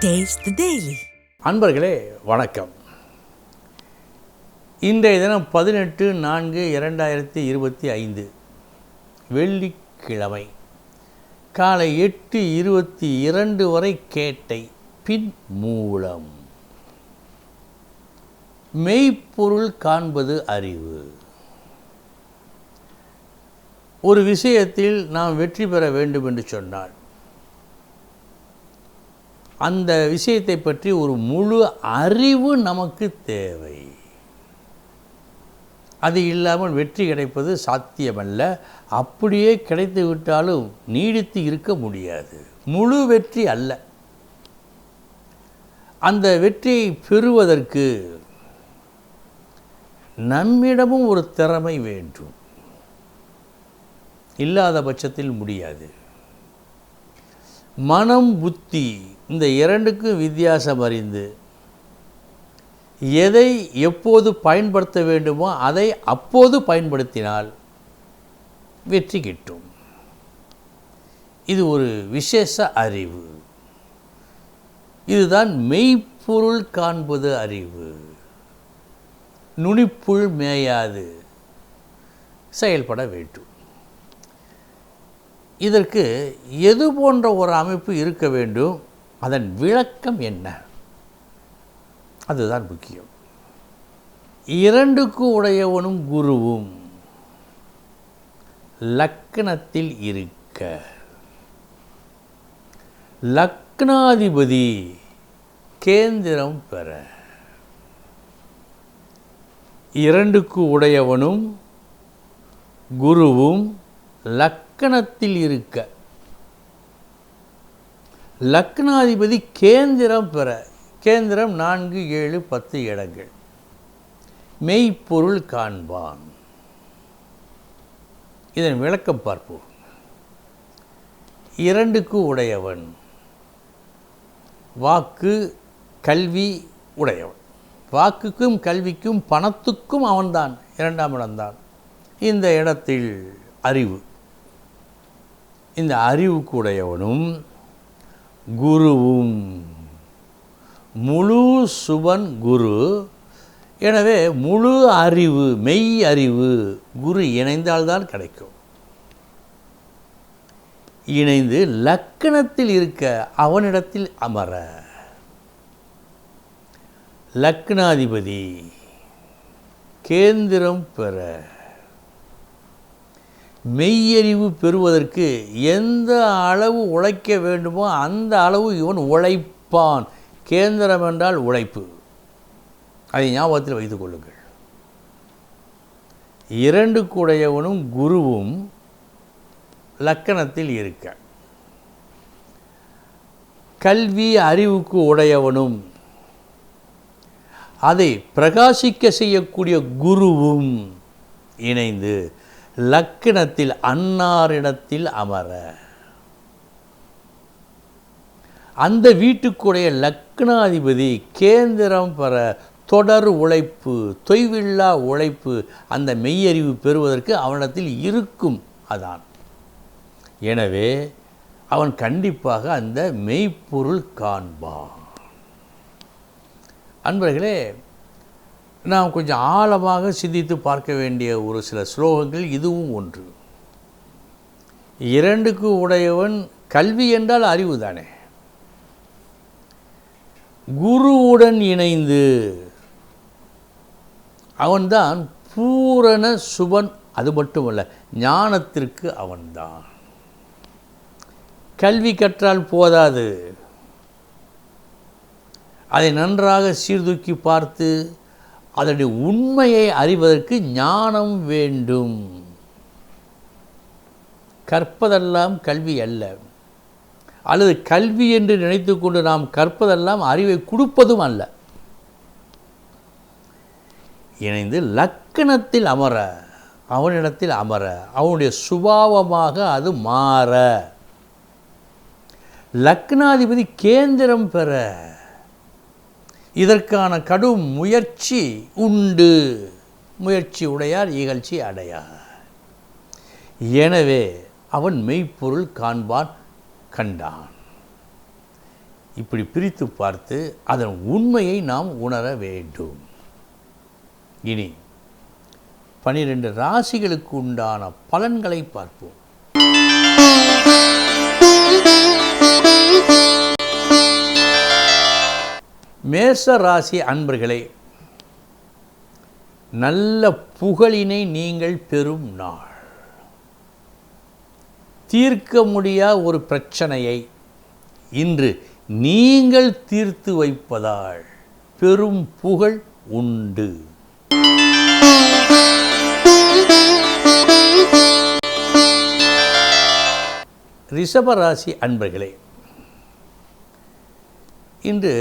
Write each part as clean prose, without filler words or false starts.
Taste the Daily. அன்பர்களே வணக்கம். இன்றைய தினம் 18/4/2025 வெள்ளிக்கிழமை காலை 8:22 வரை கேட்டை பின் மூலம். மெய்ப்பொருள் காண்பது அறிவு. ஒரு விஷயத்தில் நாம் வெற்றி பெற வேண்டும் என்று சொன்னால் அந்த விஷயத்தை பற்றி ஒரு முழு அறிவு நமக்கு தேவை. அது இல்லாமல் வெற்றி கிடைப்பது சாத்தியமல்ல. அப்படியே கிடைத்து விட்டாலும் நீடித்து இருக்க முடியாது. முழு வெற்றி அல்ல. அந்த வெற்றியை பெறுவதற்கு நம்மிடமும் ஒரு திறமை வேண்டும். இல்லாத பட்சத்தில் முடியாது. மனம், புத்தி இந்த இரண்டுக்கும் வித்தியாசம் அறிந்து எதை எப்போது பயன்படுத்த வேண்டுமோ அதை அப்போது பயன்படுத்தினால் வெற்றி கிட்டும். இது ஒரு விசேஷ அறிவு. இதுதான் மெய்ப்பொருள் காண்பது அறிவு. நுனிப்புள் மேயாது செயல்பட வேண்டும். இதற்கு எது போன்ற ஒரு அமைப்பு இருக்க வேண்டும், அதன் விளக்கம் என்ன, அதுதான் முக்கியம். இரண்டுக்கு உடையவனும் குருவும் லக்னத்தில் இருக்க, லக்னாதிபதி கேந்திரம் பெற. இரண்டுக்கு உடையவனும் குருவும் லக்னத்தில் இருக்க, லக்னாதிபதி கேந்திரம் பெற. கேந்திரம் 4, 7, 10 இடங்கள். மெய்ப்பொருள் காண்பான். இதன் விளக்கம் பார்ப்போம். இரண்டுக்கு உடையவன் வாக்கு கல்வி உடையவன். வாக்குக்கும் கல்விக்கும் பணத்துக்கும் அவன்தான், இரண்டாம் இடம்தான். இந்த இடத்தில் அறிவு. இந்த அறிவுக்கு உடையவனும் குருவும் முழு சுபன் குரு. எனவே முழு அறிவு, மெய் அறிவு குரு இணைந்தால்தான் கிடைக்கும். இணைந்து லக்னத்தில் இருக்க அவனிடத்தில் அமர. லக்னாதிபதி கேந்திரம் பெற. மெய்யறிவு பெறுவதற்கு எந்த அளவு உழைக்க வேண்டுமோ அந்த அளவு இவன் உழைப்பான். கேந்திரம் என்றால் உழைப்பு. அதை ஞாபகத்தில் வைத்துக் கொள்ளுங்கள். இரண்டுக்கு உடையவனும் குருவும் லக்கணத்தில் இருக்க, கல்வி அறிவுக்கு உடையவனும் அதை பிரகாசிக்க செய்யக்கூடிய குருவும் இணைந்து லக்கினத்தில் அன்னாரிடத்தில் அமர. அந்த வீட்டுக்குடைய லக்னாதிபதி கேந்திரம் பெற. தொடர் உழைப்பு, தொய்வில்லா உழைப்பு அந்த மெய்யறிவு பெறுவதற்கு அவனிடத்தில் இருக்கும். அதான். எனவே அவன் கண்டிப்பாக அந்த மெய்ப்பொருள் காண்பான். அன்பர்களே, நாம் கொஞ்சம் ஆழமாக சிந்தித்து பார்க்க வேண்டிய ஒரு சில ஸ்லோகங்கள் இதுவும் ஒன்று. இரண்டுக்கு உடையவன் கல்வி என்றால் அறிவு தானே. குருவுடன் இணைந்து அவன்தான் பூரண சுபன். அது மட்டுமல்ல, ஞானத்திற்கு அவன்தான். கல்வி கற்றால் போதாது. அதை நன்றாக சீர்தூக்கி பார்த்து அதனுடைய உண்மையை அறிவதற்கு ஞானம் வேண்டும். கற்பதெல்லாம் கல்வி அல்ல. அல்லது கல்வி என்று நினைத்து கொண்டு நாம் கற்பதெல்லாம் அறிவை கொடுப்பதும் அல்ல. இணைந்து லக்கணத்தில் அமர, அவனிடத்தில் அமர, அவனுடைய சுபாவமாக அது மாற. லக்னாதிபதி கேந்திரம் பெற. இதற்கான கடும் முயற்சி உண்டு. முயற்சி உடையார் இகழ்ச்சி அடையார். எனவே அவன் மெய்ப்பொருள் காண்பான், கண்டான். இப்படி பிரித்து பார்த்து அதன் உண்மையை நாம் உணர வேண்டும். இனி 12 ராசிகளுக்கு உண்டான பலன்களை பார்ப்போம். மேஷ ராசி அன்பர்களே, நல்ல புகழினை நீங்கள் பெறும் நாள். தீர்க்க முடியாத ஒரு பிரச்சனையை இன்று நீங்கள் தீர்த்து வைப்பதால் பெரும் புகழ் உண்டு. ரிஷபராசி அன்பர்களே, இன்று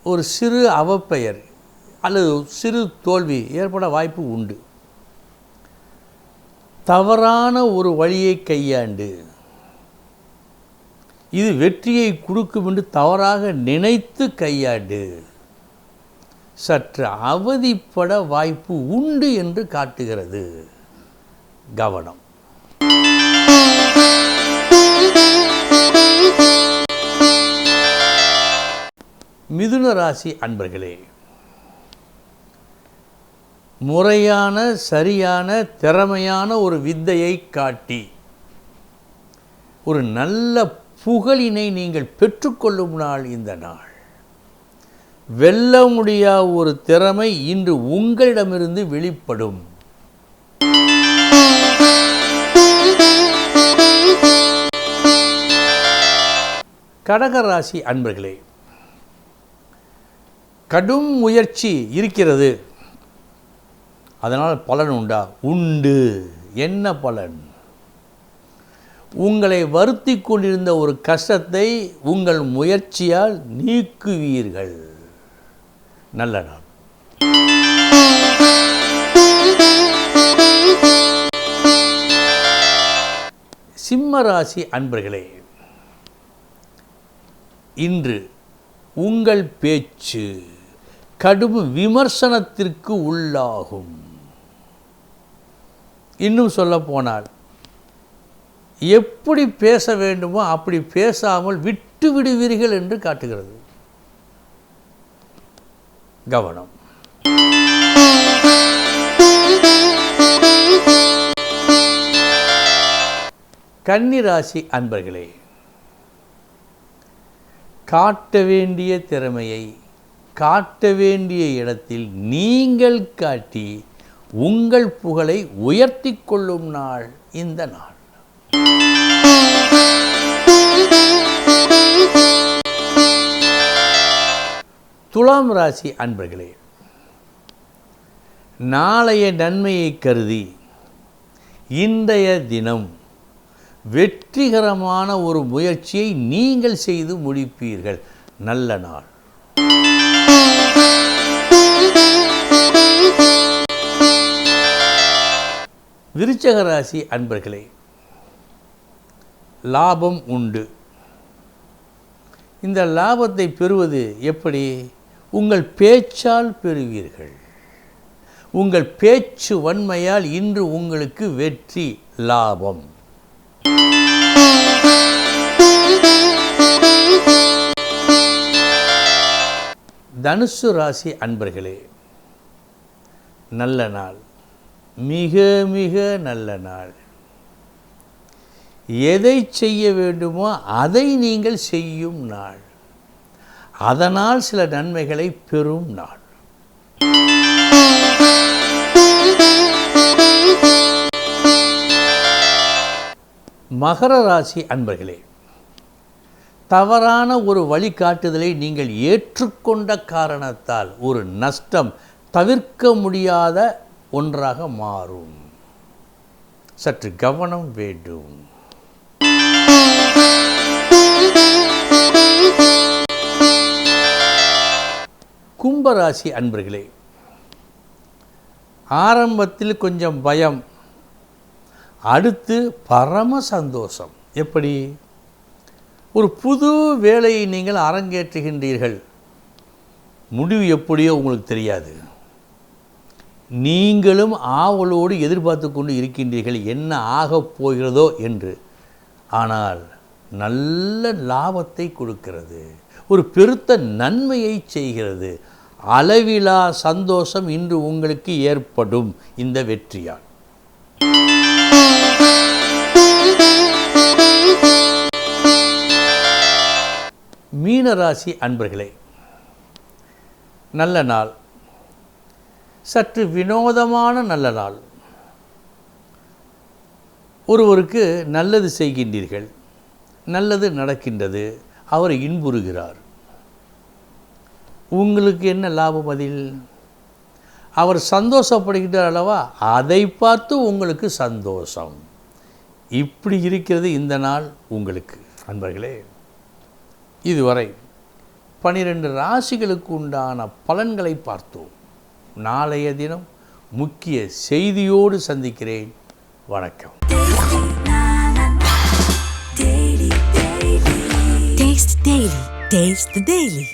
ஒரு சிறு அவப்பெயர் அல்லது சிறு தோல்வி ஏற்பட வாய்ப்பு உண்டு. தவறான ஒரு வழியை கையாண்டு இது வெற்றியை கொடுக்கும் என்று தவறாக நினைத்து கையாண்டு சற்று அவதிப்பட வாய்ப்பு உண்டு என்று காட்டுகிறது. கவனம். மிதுன ராசி அன்பர்களே, முறையான சரியான திறமையான ஒரு வித்தையை காட்டி ஒரு நல்ல புகழினை நீங்கள் பெற்றுக்கொள்ளும் நாள் இந்த நாள். வெல்ல முடியாத ஒரு திறமை இன்று உங்களிடமிருந்து வெளிப்படும். கடகராசி அன்பர்களே, கடும் முயற்சி இருக்கிறது, அதனால் பலன் உண்டா? உண்டு. என்ன பலன்? உங்களை வருத்தி கொண்டிருந்த ஒரு கஷ்டத்தை உங்கள் முயற்சியால் நீக்குவீர்கள். நல்ல நாள். சிம்ம ராசி அன்பர்களே, இன்று உங்கள் பேச்சு கடும் விமர்சனத்திற்கு உள்ளாகும். இன்னும் சொல்ல போனால் எப்படி பேச வேண்டுமோ அப்படி பேசாமல் விட்டு விடுவீர்கள் என்று காட்டுகிறது. கவனம். கன்னிராசி அன்பர்களே, காட்ட வேண்டிய திறமையை காட்ட வேண்டிய இடத்தில் நீங்கள் காட்டி உங்கள் புகழை உயர்த்தி கொள்ளும் நாள் இந்த நாள். துலாம் ராசி அன்பர்களே, நாளைய நன்மையை கருதி இன்றைய தினம் வெற்றிகரமான ஒரு முயற்சியை நீங்கள் செய்து முடிப்பீர்கள். நல்ல நாள். விருச்சிக ராசி அன்பர்களே, லாபம் உண்டு. இந்த லாபத்தை பெறுவது எப்படி? உங்கள் பேச்சால் பெறுவீர்கள். உங்கள் பேச்சு வன்மையால் இன்று உங்களுக்கு வெற்றி, லாபம். தனுசு ராசி அன்பர்களே, நல்ல நாள், மிக மிக நல்ல நாள். எதை செய்ய வேண்டுமோ அதை நீங்கள் செய்யும் நாள். அதனால் சில நன்மைகளை பெறும் நாள். மகர ராசி அன்பர்களே, தவறான ஒரு வழிகாட்டுதலை நீங்கள் ஏற்றுக்கொண்ட காரணத்தால் ஒரு நஷ்டம் தவிர்க்க முடியாத ஒன்றாக மாறும். சற்று கவனம் வேண்டும். கும்பராசி அன்பர்களே, ஆரம்பத்தில் கொஞ்சம் பயம், அடுத்து பரம சந்தோஷம். எப்படி? ஒரு புது வேலையை நீங்கள் அரங்கேற்றுகின்றீர்கள். முடிவு எப்படியோ உங்களுக்கு தெரியாது. நீங்களும் ஆவலோடு எதிர்பார்த்து கொண்டு இருக்கின்றீர்கள் என்ன ஆகப் போகிறதோ என்று. ஆனால் நல்ல லாபத்தை கொடுக்கிறது, ஒரு பெருத்த நன்மையை செய்கிறது. அளவிலா சந்தோஷம் இன்று உங்களுக்கு ஏற்படும் இந்த வெற்றியால். மீனராசி அன்பர்களே, நல்ல நாள், சற்று வினோதமான நல்ல நாள். ஒருவருக்கு நல்லது செய்கின்றீர்கள், நல்லது நடக்கின்றது, அவர் இன்புறுகிறார். உங்களுக்கு என்ன லாபம் அதில்? அவர் சந்தோஷப்படுகிறார் அல்லவா, அதை பார்த்து உங்களுக்கு சந்தோஷம். இப்படி இருக்கிறது இந்த நாள் உங்களுக்கு. அன்பர்களே, இதுவரை 12 ராசிகளுக்கு உண்டான பலன்களை பார்த்தோம். நாளைய தினம் முக்கிய செய்தியோடு சந்திக்கிறேன். வணக்கம். Taste the Daily.